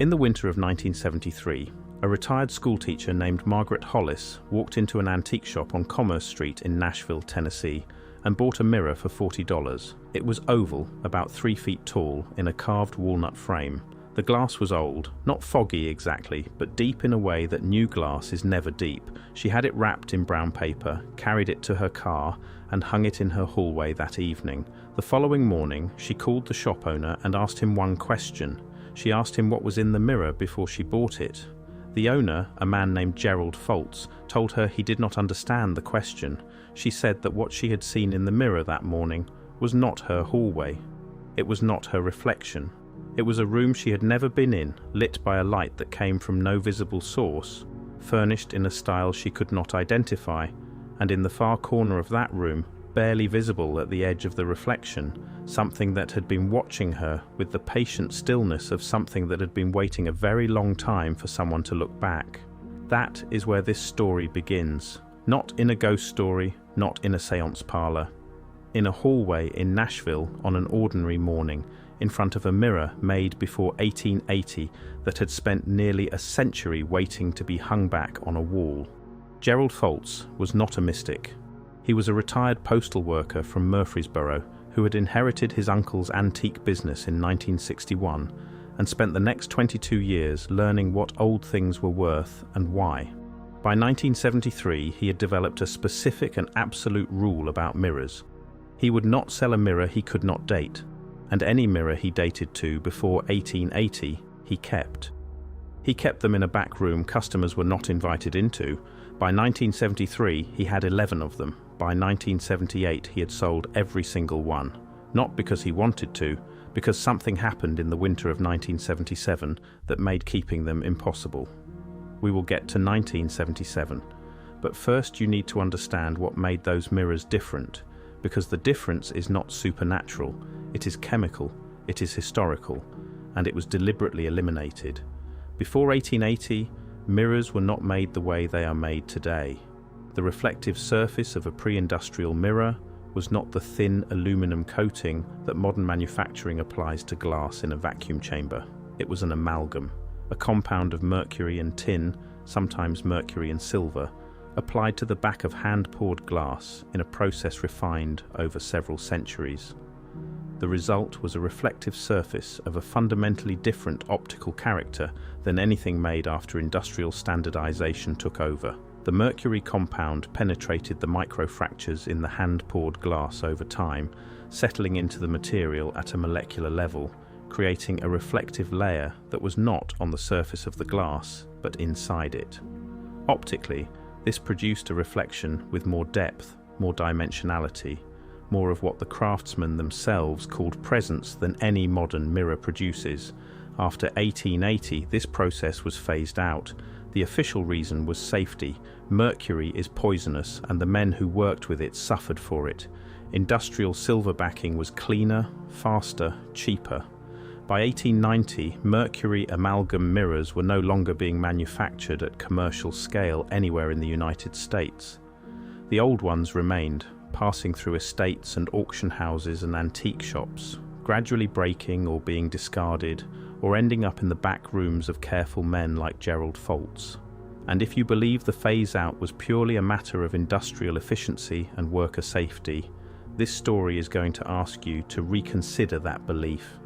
In the winter of 1973, a retired schoolteacher named Margaret Hollis walked into an antique shop on Commerce Street in Nashville, Tennessee, and bought a mirror for $40. It was oval, about 3 feet tall, in a carved walnut frame. The glass was old, not foggy exactly, but deep in a way that new glass is never deep. She had it wrapped in brown paper, carried it to her car, and hung it in her hallway that evening. The following morning, she called the shop owner and asked him one question. She asked him what was in the mirror before she bought it. The owner, a man named Gerald Foltz, told her he did not understand the question. She said that what she had seen in the mirror that morning was not her hallway. It was not her reflection. It was a room she had never been in, lit by a light that came from no visible source, furnished in a style she could not identify, and in the far corner of that room, barely visible at the edge of the reflection, something that had been watching her with the patient stillness of something that had been waiting a very long time for someone to look back. That is where this story begins. Not in a ghost story, not in a seance parlor. In a hallway in Nashville on an ordinary morning, in front of a mirror made before 1880 that had spent nearly a century waiting to be hung back on a wall. Gerald Foltz was not a mystic. He was a retired postal worker from Murfreesboro who had inherited his uncle's antique business in 1961 and spent the next 22 years learning what old things were worth and why. By 1973, he had developed a specific and absolute rule about mirrors. He would not sell a mirror he could not date, and any mirror he dated to before 1880 he kept. He kept them in a back room customers were not invited into. By 1973, he had 11 of them. By 1978, he had sold every single one. Not because he wanted to, because something happened in the winter of 1977 that made keeping them impossible. We will get to 1977, but first you need to understand what made those mirrors different, because the difference is not supernatural, it is chemical, it is historical, and it was deliberately eliminated. Before 1880, mirrors were not made the way they are made today. The reflective surface of a pre-industrial mirror was not the thin aluminum coating that modern manufacturing applies to glass in a vacuum chamber. It was an amalgam, a compound of mercury and tin, sometimes mercury and silver, applied to the back of hand-poured glass in a process refined over several centuries. The result was a reflective surface of a fundamentally different optical character than anything made after industrial standardization took over. The mercury compound penetrated the microfractures in the hand-poured glass over time, settling into the material at a molecular level, creating a reflective layer that was not on the surface of the glass, but inside it. Optically, this produced a reflection with more depth, more dimensionality, more of what the craftsmen themselves called presence than any modern mirror produces. After 1880, this process was phased out. The official reason was safety. Mercury is poisonous, and the men who worked with it suffered for it. Industrial silver backing was cleaner, faster, cheaper. By 1890, mercury amalgam mirrors were no longer being manufactured at commercial scale anywhere in the United States. The old ones remained, passing through estates and auction houses and antique shops, gradually breaking or being discarded, or ending up in the back rooms of careful men like Gerald Foltz. And if you believe the phase-out was purely a matter of industrial efficiency and worker safety, this story is going to ask you to reconsider that belief.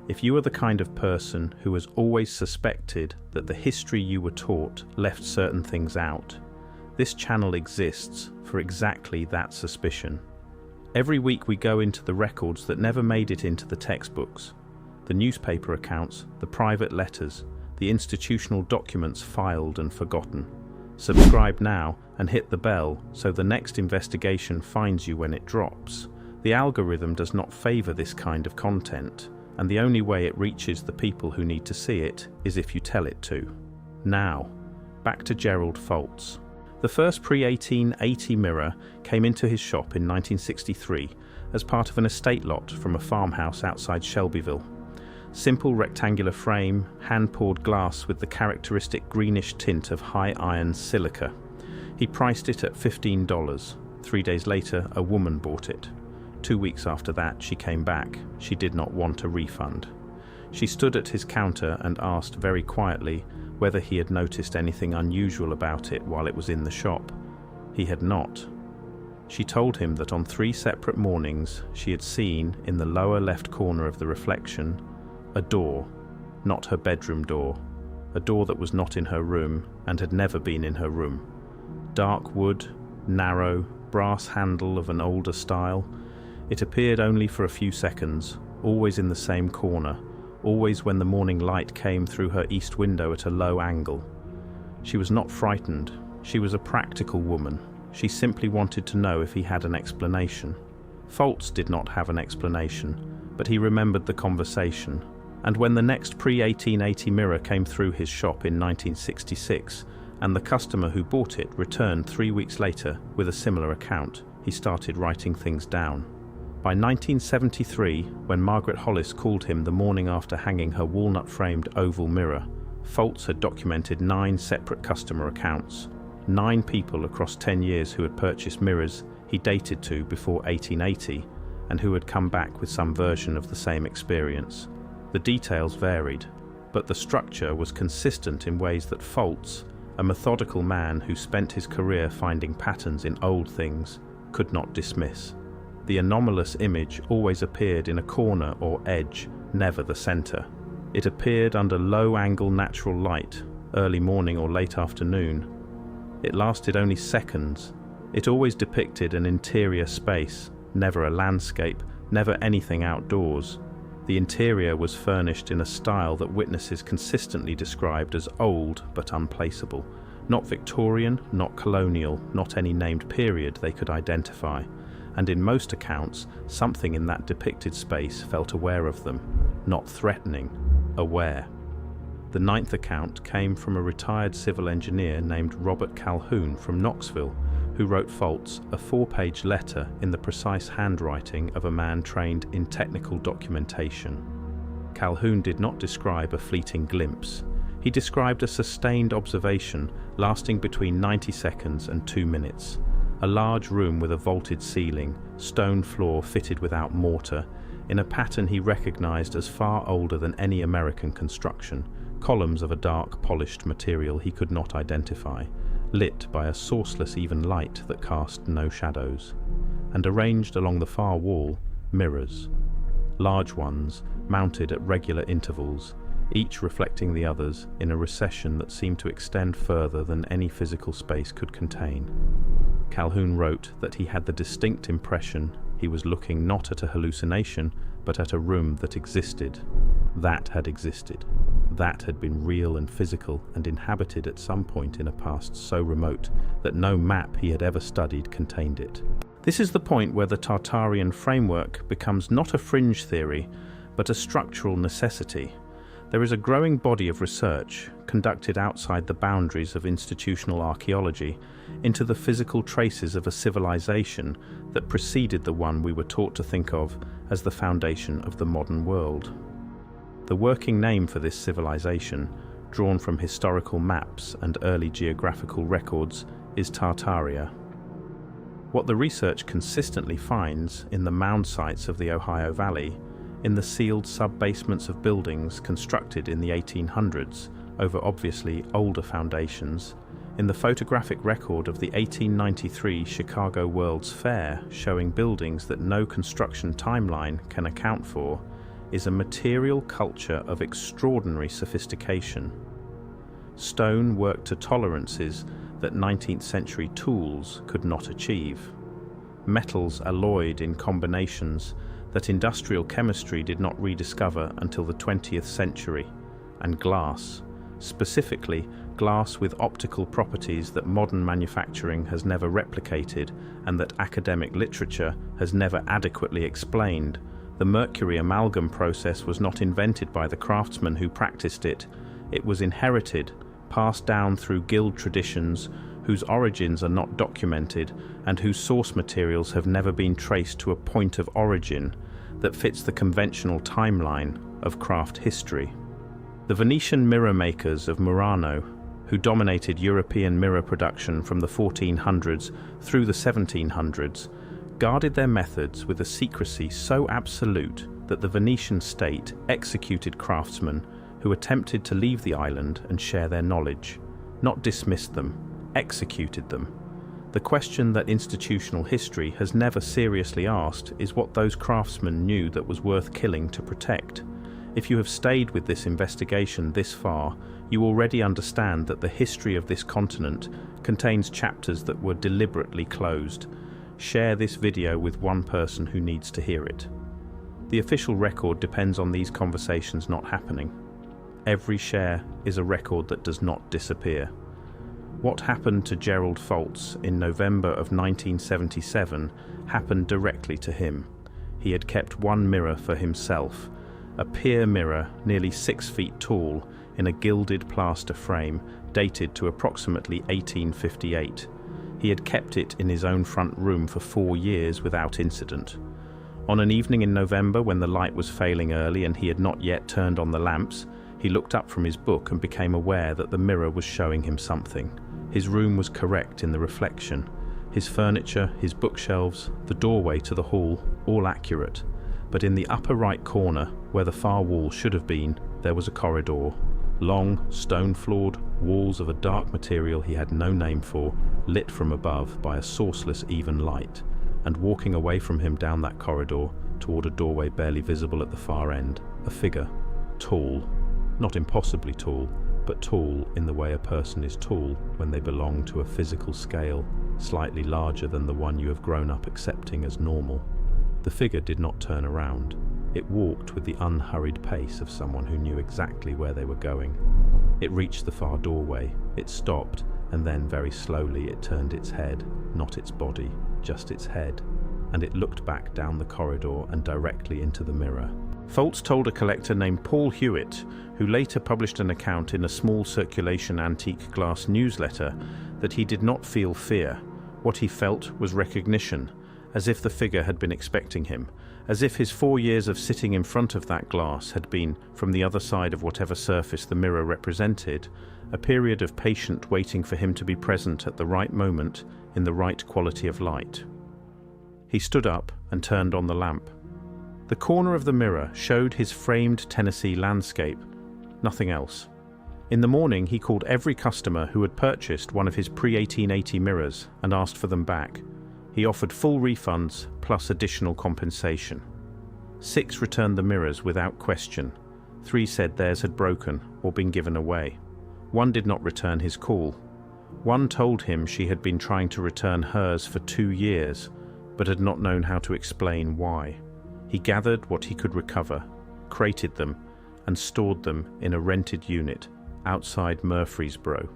If you are the kind of person who has always suspected that the history you were taught left certain things out, this channel exists for exactly that suspicion. Every week we go into the records that never made it into the textbooks, the newspaper accounts, the private letters, the institutional documents filed and forgotten. Subscribe now and hit the bell so the next investigation finds you when it drops. The algorithm does not favor this kind of content, and the only way it reaches the people who need to see it is if you tell it to. Now, back to Gerald Foltz. The first pre-1880 mirror came into his shop in 1963 as part of an estate lot from a farmhouse outside Shelbyville. Simple rectangular frame, hand-poured glass with the characteristic greenish tint of high-iron silica. He priced it at $15. 3 days later, a woman bought it. 2 weeks after that, she came back. She did not want a refund. She stood at his counter and asked very quietly whether he had noticed anything unusual about it while it was in the shop. He had not. She told him that on 3 separate mornings she had seen, in the lower left corner of the reflection, a door, not her bedroom door, a door that was not in her room and had never been in her room. Dark wood, narrow, brass handle of an older style. It appeared only for a few seconds, always in the same corner, always when the morning light came through her east window at a low angle. She was not frightened. She was a practical woman. She simply wanted to know if he had an explanation. Foltz did not have an explanation, but he remembered the conversation. And when the next pre-1880 mirror came through his shop in 1966, and the customer who bought it returned 3 weeks later with a similar account, he started writing things down. By 1973, when Margaret Hollis called him the morning after hanging her walnut-framed oval mirror, Foltz had documented 9 separate customer accounts. 9 people across 10 years who had purchased mirrors he dated to before 1880 and who had come back with some version of the same experience. The details varied, but the structure was consistent in ways that Foltz, a methodical man who spent his career finding patterns in old things, could not dismiss. The anomalous image always appeared in a corner or edge, never the center. It appeared under low-angle natural light, early morning or late afternoon. It lasted only seconds. It always depicted an interior space, never a landscape, never anything outdoors. The interior was furnished in a style that witnesses consistently described as old but unplaceable. Not Victorian, not colonial, not any named period they could identify. And in most accounts, something in that depicted space felt aware of them. Not threatening, aware. The 9th account came from a retired civil engineer named Robert Calhoun from Knoxville, who wrote Foltz a 4-page letter in the precise handwriting of a man trained in technical documentation. Calhoun did not describe a fleeting glimpse. He described a sustained observation lasting between 90 seconds and 2 minutes. A large room with a vaulted ceiling, stone floor fitted without mortar, in a pattern he recognized as far older than any American construction, columns of a dark, polished material he could not identify, lit by a sourceless even light that cast no shadows, and arranged along the far wall, mirrors. Large ones, mounted at regular intervals, each reflecting the others in a recession that seemed to extend further than any physical space could contain. Calhoun wrote that he had the distinct impression he was looking not at a hallucination, but at a room that existed. That had existed. That had been real and physical and inhabited at some point in a past so remote that no map he had ever studied contained it. This is the point where the Tartarian framework becomes not a fringe theory, but a structural necessity. There is a growing body of research, conducted outside the boundaries of institutional archaeology, into the physical traces of a civilization that preceded the one we were taught to think of as the foundation of the modern world. The working name for this civilization, drawn from historical maps and early geographical records, is Tartaria. What the research consistently finds in the mound sites of the Ohio Valley, in the sealed sub-basements of buildings constructed in the 1800s over obviously older foundations, in the photographic record of the 1893 Chicago World's Fair showing buildings that no construction timeline can account for, is a material culture of extraordinary sophistication. Stone worked to tolerances that 19th century tools could not achieve. Metals alloyed in combinations that industrial chemistry did not rediscover until the 20th century, and glass, specifically glass with optical properties that modern manufacturing has never replicated and that academic literature has never adequately explained. The mercury amalgam process was not invented by the craftsmen who practiced it. It was inherited, passed down through guild traditions whose origins are not documented and whose source materials have never been traced to a point of origin that fits the conventional timeline of craft history. The Venetian mirror makers of Murano, who dominated European mirror production from the 1400s through the 1700s, guarded their methods with a secrecy so absolute that the Venetian state executed craftsmen who attempted to leave the island and share their knowledge, not dismissed them, executed them. The question that institutional history has never seriously asked is what those craftsmen knew that was worth killing to protect. If you have stayed with this investigation this far, you already understand that the history of this continent contains chapters that were deliberately closed. Share this video with one person who needs to hear it. The official record depends on these conversations not happening. Every share is a record that does not disappear. What happened to Gerald Foltz in November of 1977 happened directly to him. He had kept one mirror for himself, a pier mirror nearly 6 feet tall in a gilded plaster frame dated to approximately 1858. He had kept it in his own front room for 4 years without incident. On an evening in November when the light was failing early and he had not yet turned on the lamps, he looked up from his book and became aware that the mirror was showing him something. His room was correct in the reflection. His furniture, his bookshelves, the doorway to the hall, all accurate. But in the upper right corner, where the far wall should have been, there was a corridor. Long, stone-floored walls of a dark material he had no name for, lit from above by a sourceless even light. And walking away from him down that corridor, toward a doorway barely visible at the far end, a figure, tall, not impossibly tall, but tall in the way a person is tall when they belong to a physical scale slightly larger than the one you have grown up accepting as normal. The figure did not turn around. It walked with the unhurried pace of someone who knew exactly where they were going. It reached the far doorway, it stopped, and then very slowly it turned its head, not its body, just its head, and it looked back down the corridor and directly into the mirror. Foltz told a collector named Paul Hewitt, who later published an account in a small circulation antique glass newsletter, that he did not feel fear. What he felt was recognition, as if the figure had been expecting him, as if his 4 years of sitting in front of that glass had been, from the other side of whatever surface the mirror represented, a period of patient waiting for him to be present at the right moment in the right quality of light. He stood up and turned on the lamp. The corner of the mirror showed his framed Tennessee landscape, nothing else. In the morning, he called every customer who had purchased one of his pre-1880 mirrors and asked for them back. He offered full refunds plus additional compensation. 6 returned the mirrors without question. 3 said theirs had broken or been given away. 1 did not return his call. 1 told him she had been trying to return hers for 2 years, but had not known how to explain why. He gathered what he could recover, crated them, and stored them in a rented unit outside Murfreesboro.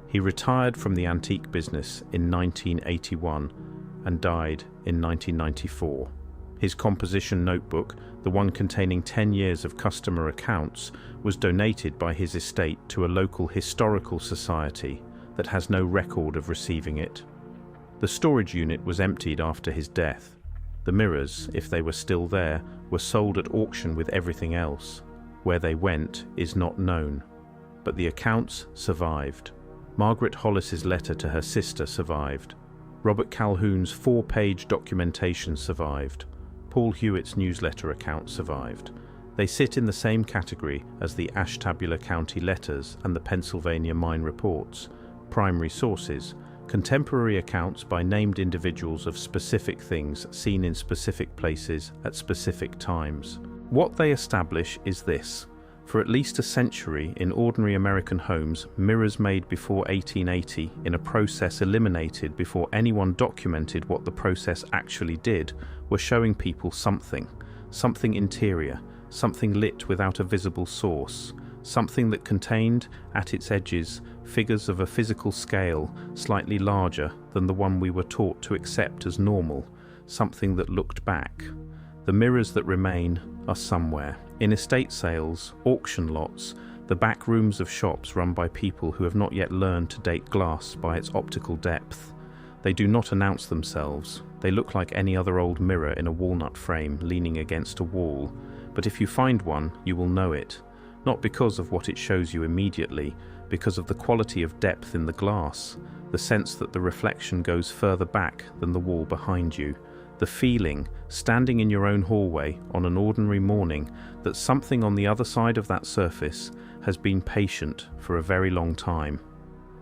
He retired from the antique business in 1981 and died in 1994. His composition notebook, the one containing 10 years of customer accounts, was donated by his estate to a local historical society that has no record of receiving it. The storage unit was emptied after his death. The mirrors, if they were still there, were sold at auction with everything else. Where they went is not known. But the accounts survived. Margaret Hollis's letter to her sister survived. Robert Calhoun's 4-page documentation survived. Paul Hewitt's newsletter account survived. They sit in the same category as the Ashtabula County letters and the Pennsylvania mine reports, primary sources, contemporary accounts by named individuals of specific things seen in specific places at specific times. What they establish is this. For at least a century, in ordinary American homes, mirrors made before 1880 in a process eliminated before anyone documented what the process actually did, were showing people something interior, something lit without a visible source, something that contained, at its edges, figures of a physical scale slightly larger than the one we were taught to accept as normal, something that looked back. The mirrors that remain are somewhere. In estate sales, auction lots, the back rooms of shops run by people who have not yet learned to date glass by its optical depth. They do not announce themselves. They look like any other old mirror in a walnut frame leaning against a wall. But if you find one, you will know it. Not because of what it shows you immediately, because of the quality of depth in the glass, the sense that the reflection goes further back than the wall behind you, the The feeling, standing in your own hallway on an ordinary morning, that something on the other side of that surface has been patient for a very long time.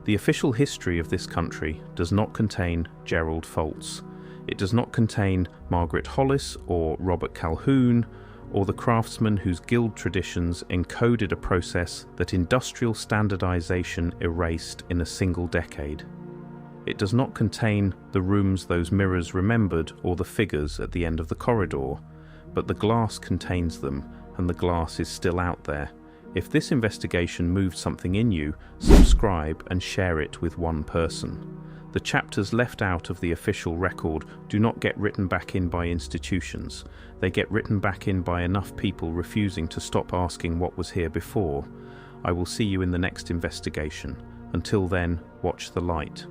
The official history of this country does not contain Gerald Foltz. It does not contain Margaret Hollis or Robert Calhoun, or the craftsmen whose guild traditions encoded a process that industrial standardization erased in a single decade. It does not contain the rooms those mirrors remembered or the figures at the end of the corridor, but the glass contains them, and the glass is still out there. If this investigation moved something in you, subscribe and share it with one person. The chapters left out of the official record do not get written back in by institutions. They get written back in by enough people refusing to stop asking what was here before. I will see you in the next investigation. Until then, watch the light.